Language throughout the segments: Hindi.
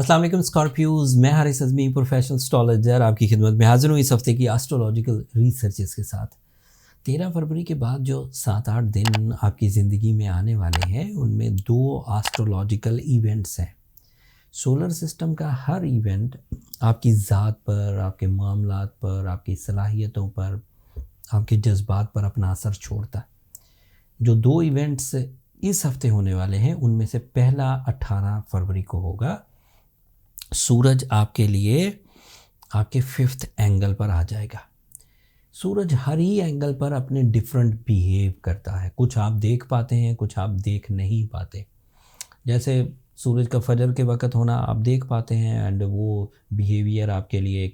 अस्सलाम वालेकुम स्कॉर्पियोज, मैं हारिस अज़मी प्रोफेशनल एस्ट्रोलॉजर आपकी खिदमत में हाजिर हूँ इस हफ्ते की एस्ट्रोलॉजिकल रिसर्चेस के साथ। 13 फरवरी के बाद जो 7-8 दिन आपकी ज़िंदगी में आने वाले हैं उनमें 2 एस्ट्रोलॉजिकल इवेंट्स हैं। सोलर सिस्टम का हर इवेंट आपकी ज़ात पर, आपके मामलात पर, आपकी सलाहियतों पर, आपके जज्बात पर अपना असर छोड़ता है। जो 2 इवेंट्स इस हफ्ते होने वाले हैं उनमें से पहला 18 फरवरी को होगा। सूरज आपके लिए आपके 5th एंगल पर आ जाएगा। सूरज हर ही एंगल पर अपने डिफरेंट बिहेव करता है। कुछ आप देख पाते हैं, कुछ आप देख नहीं पाते। जैसे सूरज का फजर के वक़्त होना आप देख पाते हैं एंड वो बिहेवियर आपके लिए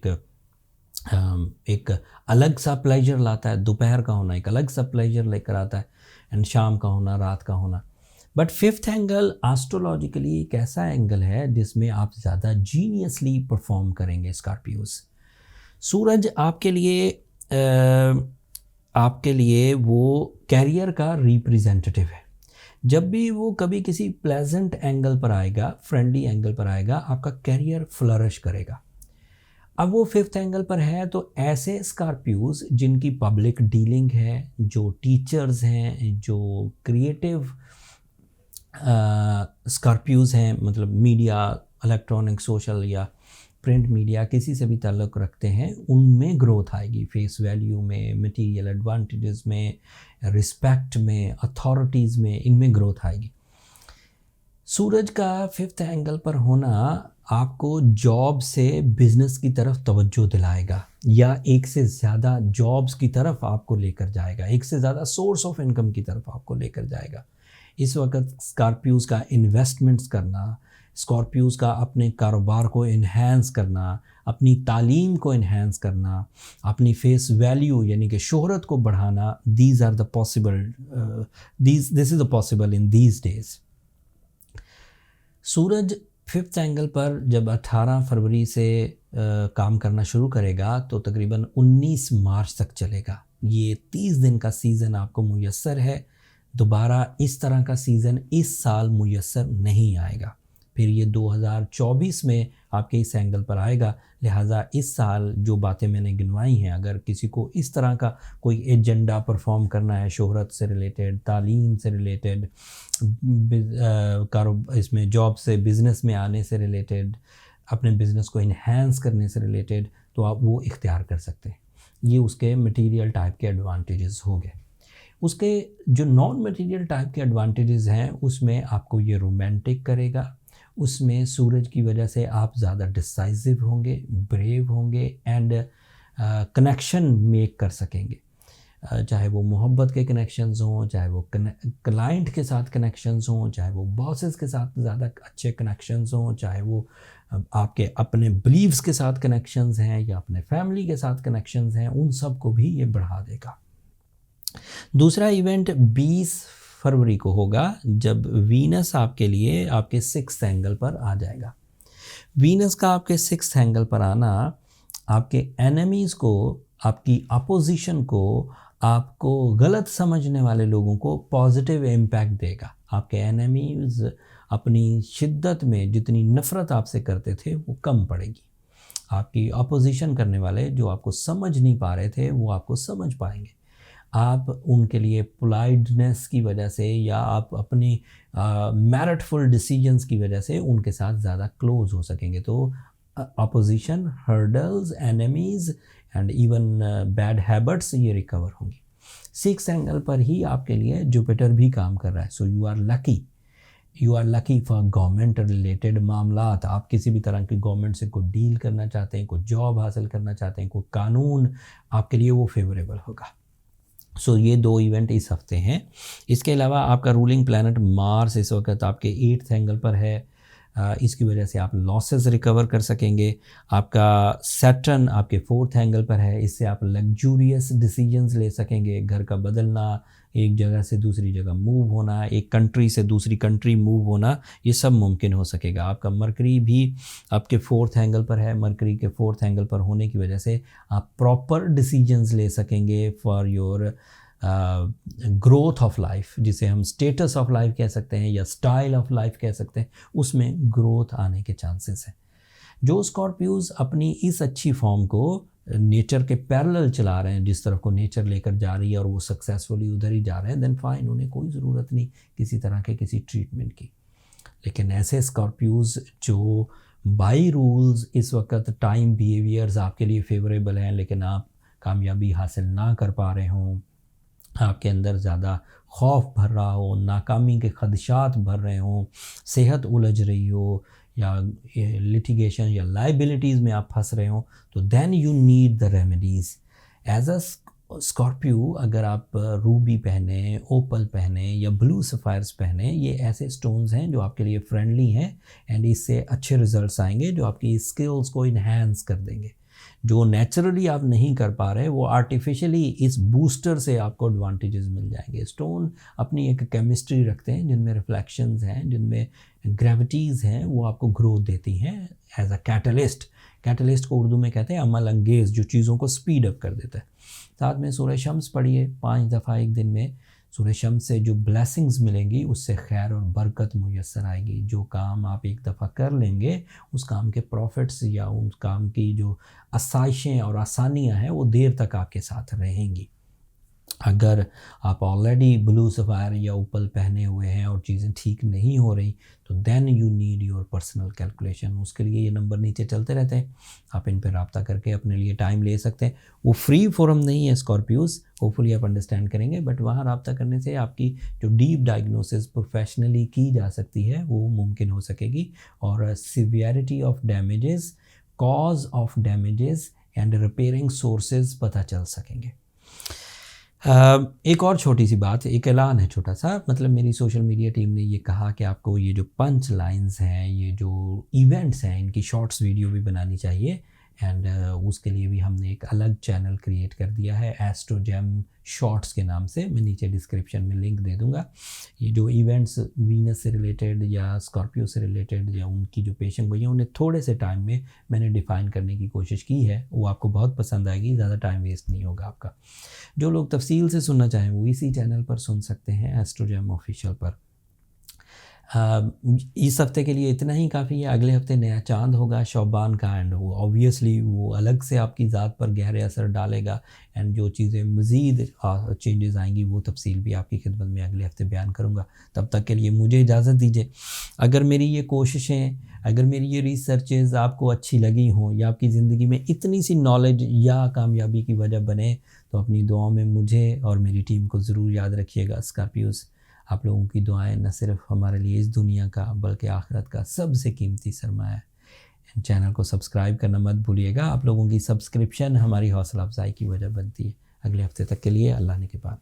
एक अलग सा प्लेजर लाता है। दोपहर का होना एक अलग सा प्लेजर लेकर आता है एंड शाम का होना, रात का होना। बट 5th एंगल एस्ट्रोलॉजिकली एक ऐसा एंगल है जिसमें आप ज़्यादा जीनियसली परफॉर्म करेंगे स्कॉर्पियोस। सूरज आपके लिए वो कैरियर का रिप्रेजेंटेटिव है। जब भी वो कभी किसी प्लेजेंट एंगल पर आएगा, फ्रेंडली एंगल पर आएगा, आपका कैरियर फ्लरिश करेगा। अब वो 5th एंगल पर है तो ऐसे स्कॉर्पियोस जिनकी पब्लिक डीलिंग है, जो टीचर्स हैं, जो क्रिएटिव स्कॉर्पियोज हैं, मतलब मीडिया, इलेक्ट्रॉनिक, सोशल या प्रिंट मीडिया किसी से भी ताल्लुक़ रखते हैं, उनमें ग्रोथ आएगी। फेस वैल्यू में, मटेरियल एडवांटेजेस में, रिस्पेक्ट में, अथॉरिटीज़ में, इनमें ग्रोथ आएगी। सूरज का 5th एंगल पर होना आपको जॉब से बिज़नेस की तरफ तवज्जो दिलाएगा या एक से ज़्यादा जॉब्स की तरफ आपको लेकर जाएगा, एक से ज़्यादा सोर्स ऑफ इनकम की तरफ आपको लेकर जाएगा। इस वक्त स्कॉर्पियोज का इन्वेस्टमेंट्स करना, स्कॉर्पियोज का अपने कारोबार को इन्हेंस करना, अपनी तालीम को इन्हेंस करना, अपनी फेस वैल्यू यानी कि शोहरत को बढ़ाना, this is the possible in these days. Suraj 5th angle पर जब 18 फरवरी से काम करना शुरू करेगा तो तकरीबन 19 मार्च तक चलेगा। ये 30 दिन का सीज़न आपको मुयस्सर है। दोबारा इस तरह का सीज़न इस साल मुयस्सर नहीं आएगा। फिर ये 2024 में आपके इस एंगल पर आएगा। लिहाजा इस साल जो बातें मैंने गिनवाई हैं, अगर किसी को इस तरह का कोई एजेंडा परफॉर्म करना है, शोहरत से रिलेटेड, तालीम से रिलेटेड, इसमें जॉब से बिज़नेस में आने से रिलेटेड, अपने बिज़नेस को इन्हेंस करने से रिलेटेड, तो आप वो इख्तियार कर सकते हैं। ये उसके मटीरियल टाइप के एडवांटेजेस हो गए। उसके जो नॉन मटेरियल टाइप के एडवांटेजेस हैं उसमें आपको ये रोमांटिक करेगा। उसमें सूरज की वजह से आप ज़्यादा डिसाइसिव होंगे, ब्रेव होंगे एंड कनेक्शन मेक कर सकेंगे। चाहे वो मोहब्बत के कनेक्शंस हों, चाहे वो क्लाइंट के साथ कनेक्शंस हों, चाहे वो बॉसेस के साथ ज़्यादा अच्छे कनेक्शंस हों, चाहे वो आपके अपने बिलीव्स के साथ कनेक्शंस हैं या अपने फैमिली के साथ कनेक्शंस हैं, उन सब को भी ये बढ़ा देगा। दूसरा इवेंट 20 फरवरी को होगा जब वीनस आपके लिए आपके 6th एंगल पर आ जाएगा। वीनस का आपके 6th एंगल पर आना आपके एनिमीज़ को, आपकी अपोजिशन को, आपको गलत समझने वाले लोगों को पॉजिटिव इम्पैक्ट देगा। आपके एनिमीज़ अपनी शिद्दत में जितनी नफ़रत आपसे करते थे वो कम पड़ेगी। आपकी अपोजिशन करने वाले जो आपको समझ नहीं पा रहे थे वो आपको समझ पाएंगे। आप उनके लिए पोलाइटनेस की वजह से या आप अपनी मेरिटफुल डिसीजंस की वजह से उनके साथ ज़्यादा क्लोज हो सकेंगे। तो opposition, hurdles, enemies and even bad habits ये रिकवर होंगी। 6th एंगल पर ही आपके लिए जुपिटर भी काम कर रहा है। So you are lucky for government related मामलात। आप किसी भी तरह की गवर्नमेंट से कोई डील करना चाहते हैं, कोई जॉब हासिल करना चाहते हैं, कोई कानून आपके लिए वो फेवरेबल होगा। सो ये 2 इवेंट इस हफ्ते हैं। इसके अलावा आपका रूलिंग प्लैनेट मार्स इस वक्त आपके 8th एंगल पर है। इसकी वजह से आप लॉसेस रिकवर कर सकेंगे। आपका सैटर्न आपके 4th एंगल पर है। इससे आप लग्जूरियस डिसीजंस ले सकेंगे। घर का बदलना, एक जगह से दूसरी जगह मूव होना, एक कंट्री से दूसरी कंट्री मूव होना, ये सब मुमकिन हो सकेगा। आपका मरकरी भी आपके 4th एंगल पर है। मरकरी के 4th एंगल पर होने की वजह से आप प्रॉपर डिसीजंस ले सकेंगे for your growth of life, जिसे हम स्टेटस ऑफ लाइफ कह सकते हैं या स्टाइल ऑफ लाइफ कह सकते हैं, उसमें ग्रोथ आने के चांसेस हैं। जो स्कॉर्पियोज अपनी इस अच्छी फॉर्म को नेचर के पैरेलल चला रहे हैं, जिस तरफ को नेचर लेकर जा रही है और वो सक्सेसफुली उधर ही जा रहे हैं, देन फाइन, उन्हें कोई ज़रूरत नहीं किसी तरह के किसी ट्रीटमेंट की। लेकिन ऐसे स्कॉर्पियोज जो बाई रूल्स इस वक्त टाइम बिहेवियर्स आपके लिए फेवरेबल हैं, लेकिन आप कामयाबी हासिल ना कर पा रहे हों, आपके अंदर ज़्यादा खौफ भर रहा हो, नाकामी के खदशात भर रहे हों, सेहत उलझ रही हो, या लिटिगेशन या लाइबिलिटीज़ में आप फंस रहे हो, तो then you need the remedies. As a Scorpio अगर आप रूबी पहने, ओपल पहने या ब्लू सफ़ायर्स पहने, ये ऐसे स्टोन्स हैं जो आपके लिए फ्रेंडली हैं एंड इससे अच्छे रिजल्ट्स आएंगे जो आपकी स्किल्स को इन्हेंस कर देंगे। जो नेचुरली आप नहीं कर पा रहे वो आर्टिफिशियली इस बूस्टर से आपको एडवांटेजेस मिल जाएंगे। स्टोन अपनी एक केमिस्ट्री रखते हैं जिनमें रिफ्लेक्शंस हैं, जिनमें ग्रेविटीज़ हैं, वो आपको ग्रोथ देती हैं एज अ कैटलिस्ट। कैटलिस्ट को उर्दू में कहते हैं अमल अंगेज़, जो चीज़ों को स्पीड अप कर देता है। साथ में सूरह शम्स पढ़िए 5 दफ़ा एक दिन में। सूरह शम्स से जो ब्लेसिंग्स मिलेंगी उससे खैर और बरकत मुयस्सर आएगी। जो काम आप एक दफ़ा कर लेंगे उस काम के प्रॉफिट्स या उस काम की जो आसाइशें और आसानियां हैं वो देर तक आपके साथ रहेंगी। अगर आप ऑलरेडी ब्लू सफ़ायर या ओपल पहने हुए हैं और चीज़ें ठीक नहीं हो रही, तो then you need your personal calculation. उसके लिए ये नंबर नीचे चलते रहते हैं, आप इन पर रब्ता करके अपने लिए टाइम ले सकते हैं। वो फ्री फोरम नहीं है स्कॉर्पियोज, होपफुली आप अंडरस्टैंड करेंगे, बट वहाँ रब्ता करने से आपकी जो डीप डायग्नोसिस प्रोफेशनली की जा सकती है वो मुमकिन हो सकेगी, और severity of damages, cause of damages and repairing sources पता चल सकेंगे। एक और छोटी सी बात, एक ऐलान है छोटा सा, मतलब मेरी सोशल मीडिया टीम ने ये कहा कि आपको ये जो पंच लाइंस हैं, ये जो इवेंट्स हैं, इनकी शॉर्ट्स वीडियो भी बनानी चाहिए, एंड उसके लिए भी हमने एक अलग चैनल क्रिएट कर दिया है एस्ट्रोजेम शॉर्ट्स के नाम से। मैं नीचे डिस्क्रिप्शन में लिंक दे दूंगा। ये जो इवेंट्स वीनस से रिलेटेड या स्कॉर्पियो से रिलेटेड या उनकी जो पेशेंट हुई हैं, उन्हें थोड़े से टाइम में मैंने डिफ़ाइन करने की कोशिश की है। वो आपको बहुत पसंद आएगी, ज़्यादा टाइम वेस्ट नहीं होगा आपका। जो लोग तफसील से सुनना चाहें वो इसी चैनल पर सुन सकते हैं, एस्ट्रोजेम ऑफिशियल पर। इस हफ्ते के लिए इतना ही काफ़ी है। अगले हफ्ते नया चांद होगा शौबान का, एंड वो ऑब्वियसली वो अलग से आपकी ज़ात पर गहरे असर डालेगा, एंड जो चीज़ें मज़ीद चेंजेस आएंगी वो तफसील भी आपकी खिदमत में अगले हफ्ते बयान करूँगा। तब तक के लिए मुझे इजाज़त दीजिए। अगर मेरी ये कोशिशें, अगर मेरी ये रिसर्चेज़ आपको अच्छी लगी हों या आपकी ज़िंदगी में इतनी सी नॉलेज या कामयाबी की वजह बने, तो अपनी दुआओं में मुझे और मेरी टीम को ज़रूर याद रखिएगा। स्कॉर्पियोज़, आप लोगों की दुआएं न सिर्फ हमारे लिए इस दुनिया का बल्कि आखिरत का सबसे कीमती सरमाया है। चैनल को सब्सक्राइब करना मत भूलिएगा। आप लोगों की सब्सक्रिप्शन हमारी हौसला अफजाई की वजह बनती है। अगले हफ्ते तक के लिए अल्लाह ने के बाद।